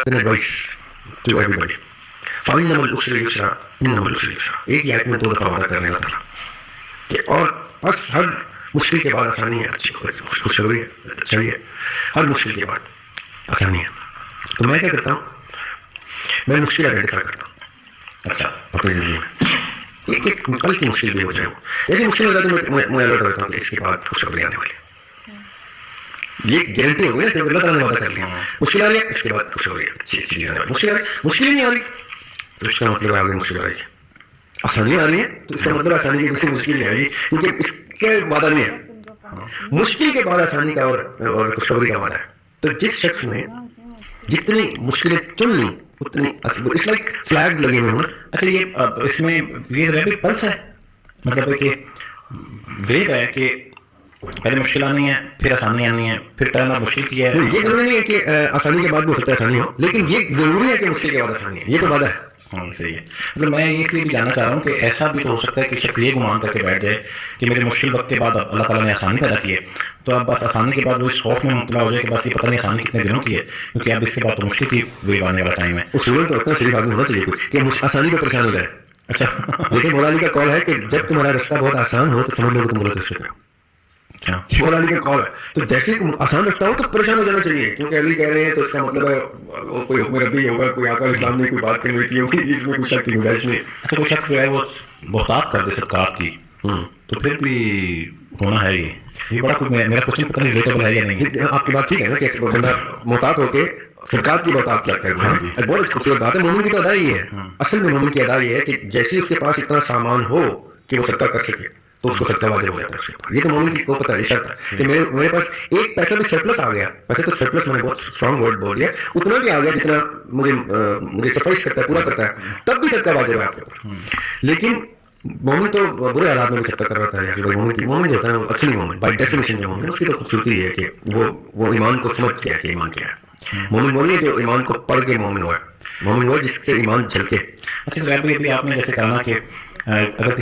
an advice to everybody. فَإِنَّمَا الْعُسْرِ يُسْرًا إِنَّمَا الْعُسْرِ يُسْرًا. ایک ہی آیت میں 2 دفعہ وعدہ کرنے اللہ تعالیٰ کہ اور بس ہر مشکل کے بعد آسانی ہے. اچھی خوشخبری ہے, چاہیے ہر مشکل کے بعد آسانی ہے. تو میں کیا کرتا ہوں, میں مشکل آئیڈینٹیفائی کرتا ہوں اچھا اپنی زندگی میں, ایک پل کی مشکل بھی ہو جائے وہ ایسی مشکل ہو جاتی ہے میں الرٹ رہتا ہوں کہ اس کے بعد خوشخبری آنے والی ہے. یہ گارنٹی ہو گئی نا کہ اللہ تعالیٰ نے وعدہ کر لیا مشکل آ رہی ہے اس کے بعد خوشخبری اچھی چیز آنے والی. مشکل ہی نہیں آ رہی تو اس کا مطلب آگے مشکل آ رہی ہے. آسانی آ رہی ہے تو اس کا مطلب آسانی کی کسی مشکل نہیں آ رہی, کیونکہ اس کے وعدہ نہیں ہے. مشکل کے بعد آسانی کا اور خوشخبری کا وعدہ ہے. تو جس شخص نے جتنی مشکلیں چن لی اتنی اس لائک فلیگز لگے ہوئے ہیں. اچھا یہ اس میں یہ پلس ہے, مطلب کہ ویو ہے کہ پہلے مشکل آنی ہے پھر آسانی آنی ہے پھر ٹرن مشکل کی ہے. یہ ضروری نہیں ہے کہ آسانی کے بعد بھی ہو سکتا ہے آسانی ہو, لیکن یہ ضروری ہے کہ مشکل کے بعد آسانی ہے. یہ تو وعدہ ہے. صحیح ہے. مطلب میں یہ اس لیے بھی جاننا چاہ رہا ہوں کہ ایسا بھی تو ہو سکتا ہے کہ شخص یہ گمان کر کے بیٹھ جائے کہ میرے مشکل وقت کے بعد اللہ تعالیٰ نے آسانی پیدا کی ہے, تو اب بس آسانی کے بعد وہ اس خوف میں مبتلا ہو جائے کہ بس یہ پتہ نہیں آسانی کتنے دنوں کی ہے, کیونکہ اب اس کے بعد تو مشکل کی ویو آنے والا ٹائم ہے. اصول تو اتنا شریف آدمی ہونا چاہیے کہ آسانی پہ پریشان ہو جائے. اچھا لیکن مولا علی کا کال ہے کہ جب تمہارا رستہ بہت آسان ہو تو سمجھ لو کہ تم غلط رستے پہ ہو. مولا علی کا کال ہے تو جیسے آسان رستہ ہو تو پریشان ہو جانا چاہیے, کیونکہ علی کہہ رہے ہیں تو اس کا مطلب ہے کوئی حکم ربی ہوگا, کوئی آقا اسلام نے کوئی بات کرنی کی ہوگی, اس میں کوئی شک کی گنجائش نہیں. اچھا کوئی شخص جو ہے وہ بہتات کر دے صدقات کی تو پھر بھی ہونا ہے یہ بڑا کچھ میرا کوشچن پتہ نہیں ریلیٹیبل ہے یا نہیں. آپ کی بات ٹھیک ہے نا کہ بندہ محتاط ہو کے سرکار کی بہتات کیا کر رہا ہے, بہت خوبصورت بات ہے. مومن کی تو ادا یہ ہے, اصل میں مومن کی ادا یہ ہے کہ جیسے اس کے پاس اتنا سامان ہو کہ وہ صدقہ کر سکے تو اس کو صدقہ واجب ہو جاتا ہے. یہ تو مومن کی کو پتہ ہے, شرط ہے کہ میرے پاس ایک پیسہ بھی سرپلس آ گیا. ویسے تو سرپلس میں نے بہت اسٹرانگ ورڈ بول دیا, اتنا بھی آ گیا جتنا مجھے سفائش کرتا ہے, پورا کرتا ہے, تب بھی صدقہ واجب ہے آپ کے اوپر. لیکن مومن تو برے حالات میں بھی صدقہ کر رہا ہے. مومن جو ہوتا ہے اصلی مومن بائی ڈیفینیشن جو مومن اس کی تو خوبصورتی یہ ہے کہ وہ ایمان کو سمجھ گیا کہ ایمان کیا ہے. مومن وہ نہیں ہے جو ایمان کو پڑھ کے مومن ہوا ہے, مومن وہ جس سے ایمان جھلکے. اچھا آپ نے جیسے کہا کہ اگر کسی